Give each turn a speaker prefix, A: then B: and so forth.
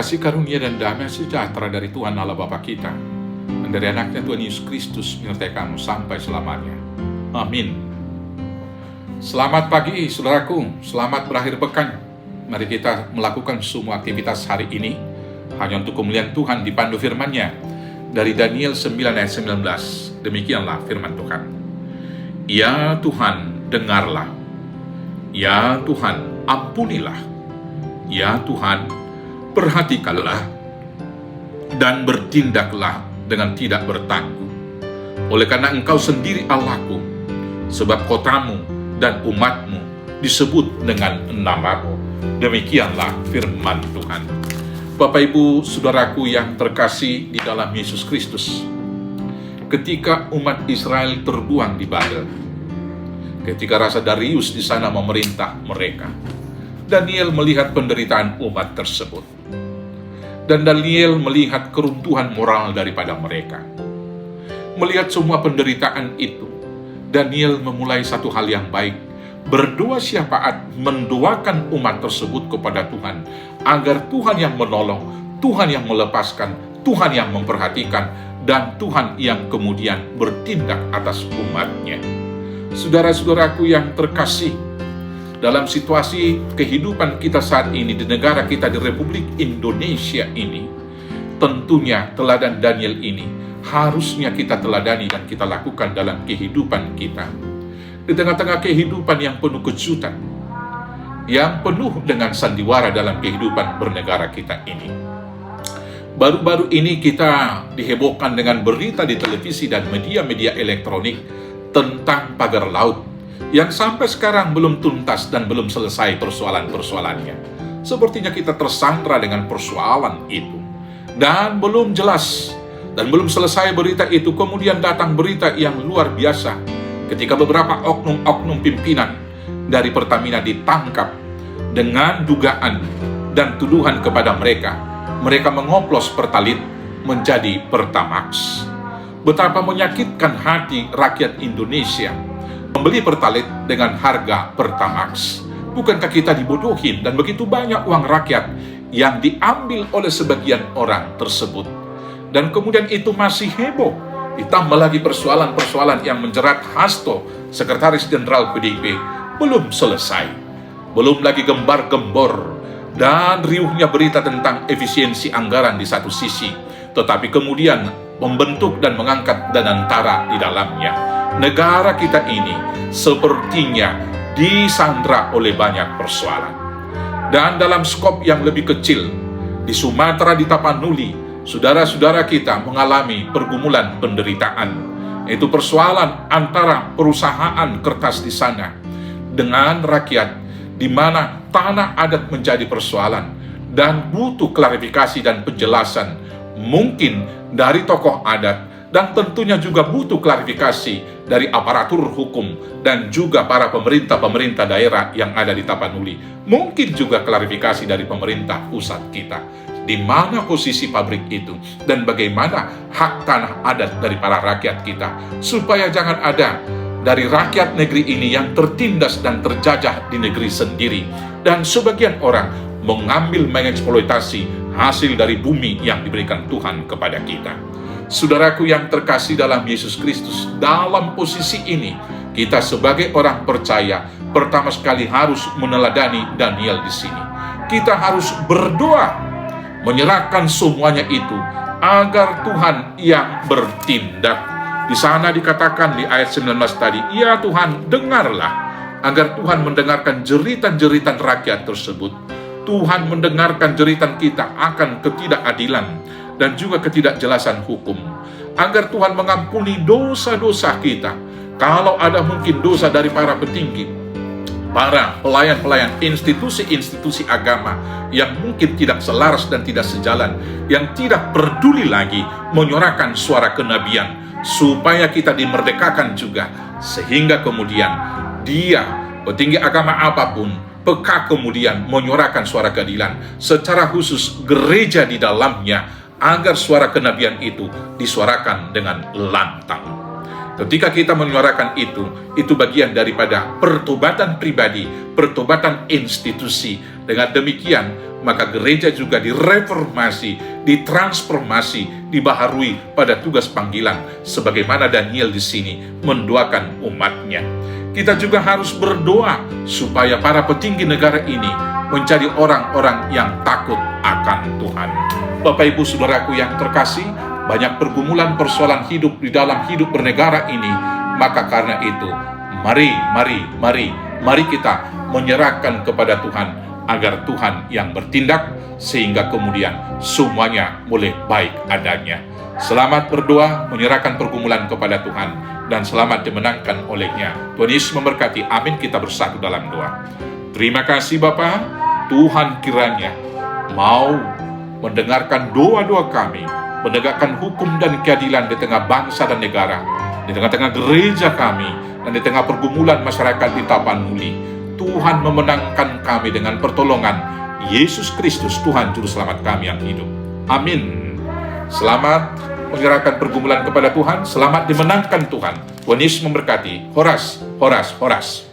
A: kasih karunia dan damai sejahtera dari Tuhan Allah Bapa kita, dan dari anaknya Tuhan Yesus Kristus menyertai kamu sampai selamanya. Amin. Selamat pagi saudaraku, selamat berakhir pekan. Mari kita melakukan semua aktivitas hari ini hanya untuk kemuliaan Tuhan dipandu firman-Nya dari Daniel 9 ayat 19. Demikianlah firman Tuhan. Ya Tuhan, dengarlah. Ya Tuhan, ampunilah. Ya Tuhan, perhatikanlah dan bertindaklah dengan tidak bertangguh. Oleh karena Engkau sendiri Allahku, sebab kotamu dan umatmu disebut dengan namamu. Demikianlah firman Tuhan. Bapak Ibu Saudaraku yang terkasih di dalam Yesus Kristus, ketika umat Israel terbuang di Babel, ketika Raja Darius di sana memerintah mereka, Daniel melihat penderitaan umat tersebut. Dan Daniel melihat keruntuhan moral daripada mereka. Melihat semua penderitaan itu, Daniel memulai satu hal yang baik. Berdoa syafaat, mendoakan umat tersebut kepada Tuhan, agar Tuhan yang menolong, Tuhan yang melepaskan, Tuhan yang memperhatikan, dan Tuhan yang kemudian bertindak atas umatnya. Saudara-saudaraku yang terkasih, dalam situasi kehidupan kita saat ini di negara kita, di Republik Indonesia ini, tentunya teladan Daniel ini harusnya kita teladani dan kita lakukan dalam kehidupan kita. Di tengah-tengah kehidupan yang penuh kejutan, yang penuh dengan sandiwara dalam kehidupan bernegara kita ini. Baru-baru ini kita dihebohkan dengan berita di televisi dan media-media elektronik tentang pagar laut yang sampai sekarang belum tuntas dan belum selesai persoalan-persoalannya. Sepertinya kita tersandra dengan persoalan itu. Dan belum jelas, dan belum selesai berita itu, kemudian datang berita yang luar biasa. Ketika beberapa oknum-oknum pimpinan dari Pertamina ditangkap dengan dugaan dan tuduhan kepada mereka. Mereka mengoplos Pertalite menjadi Pertamax. Betapa menyakitkan hati rakyat Indonesia membeli Pertalite dengan harga Pertamax. Bukankah kita dibodohin dan begitu banyak uang rakyat yang diambil oleh sebagian orang tersebut? Dan kemudian itu masih heboh. Ditambah lagi persoalan-persoalan yang menjerat Hasto, Sekretaris Jenderal PDIP, belum selesai. Belum lagi gembar-gembor dan riuhnya berita tentang efisiensi anggaran di satu sisi, tetapi kemudian membentuk dan mengangkat danantara di dalamnya. Negara kita ini sepertinya disandra oleh banyak persoalan. Dan dalam skop yang lebih kecil, di Sumatera, di Tapanuli, saudara-saudara kita mengalami pergumulan penderitaan. Itu persoalan antara perusahaan kertas di sana dengan rakyat, di mana tanah adat menjadi persoalan dan butuh klarifikasi dan penjelasan mungkin dari tokoh adat, dan tentunya juga butuh klarifikasi dari aparatur hukum dan juga para pemerintah daerah yang ada di Tapanuli. Mungkin juga klarifikasi dari pemerintah pusat kita. Di mana posisi pabrik itu dan bagaimana hak tanah adat dari para rakyat kita, supaya jangan ada dari rakyat negeri ini yang tertindas dan terjajah di negeri sendiri, dan sebagian orang mengambil mengeksploitasi hasil dari bumi yang diberikan Tuhan kepada kita. Saudaraku yang terkasih dalam Yesus Kristus, dalam posisi ini kita sebagai orang percaya pertama sekali harus meneladani Daniel di sini. Kita harus berdoa, menyerahkan semuanya itu agar Tuhan yang bertindak. Di sana dikatakan di ayat 19 tadi, ya Tuhan, dengarlah, agar Tuhan mendengarkan jeritan-jeritan rakyat tersebut. Tuhan mendengarkan jeritan kita akan ketidakadilan dan juga ketidakjelasan hukum, agar Tuhan mengampuni dosa-dosa kita. Kalau ada mungkin dosa dari para petinggi, para pelayan-pelayan institusi-institusi agama yang mungkin tidak selaras dan tidak sejalan, yang tidak peduli lagi menyuarakan suara kenabian, supaya kita dimerdekakan juga, sehingga kemudian dia, petinggi agama apapun, peka kemudian menyuarakan suara keadilan, secara khusus gereja di dalamnya, agar suara kenabian itu disuarakan dengan lantang. Ketika kita menyuarakan itu bagian daripada pertobatan pribadi, pertobatan institusi, Dengan demikian, maka gereja juga direformasi, ditransformasi, dibaharui pada tugas panggilan, sebagaimana Daniel di sini mendoakan umatnya. Kita juga harus berdoa supaya para petinggi negara ini menjadi orang-orang yang takut akan Tuhan. Bapak Ibu Saudaraku yang terkasih, banyak pergumulan persoalan hidup di dalam hidup bernegara ini. Maka karena itu, mari kita menyerahkan kepada Tuhan, agar Tuhan yang bertindak, sehingga kemudian semuanya boleh baik adanya. Selamat berdoa, menyerahkan pergumulan kepada Tuhan, dan selamat dimenangkan olehnya. Tuhan Yesus memberkati. Amin. Kita bersatu dalam doa. Terima kasih Bapa, Tuhan kiranya mau mendengarkan doa-doa kami, menegakkan hukum dan keadilan di tengah bangsa dan negara, di tengah-tengah gereja kami, dan di tengah pergumulan masyarakat di Tapanuli. Tuhan memenangkan kami dengan pertolongan Yesus Kristus, Tuhan Juru Selamat kami yang hidup. Amin. Selamat menyerahkan pergumulan kepada Tuhan, selamat dimenangkan Tuhan. Tuhan Yesus memberkati. Horas, horas, horas.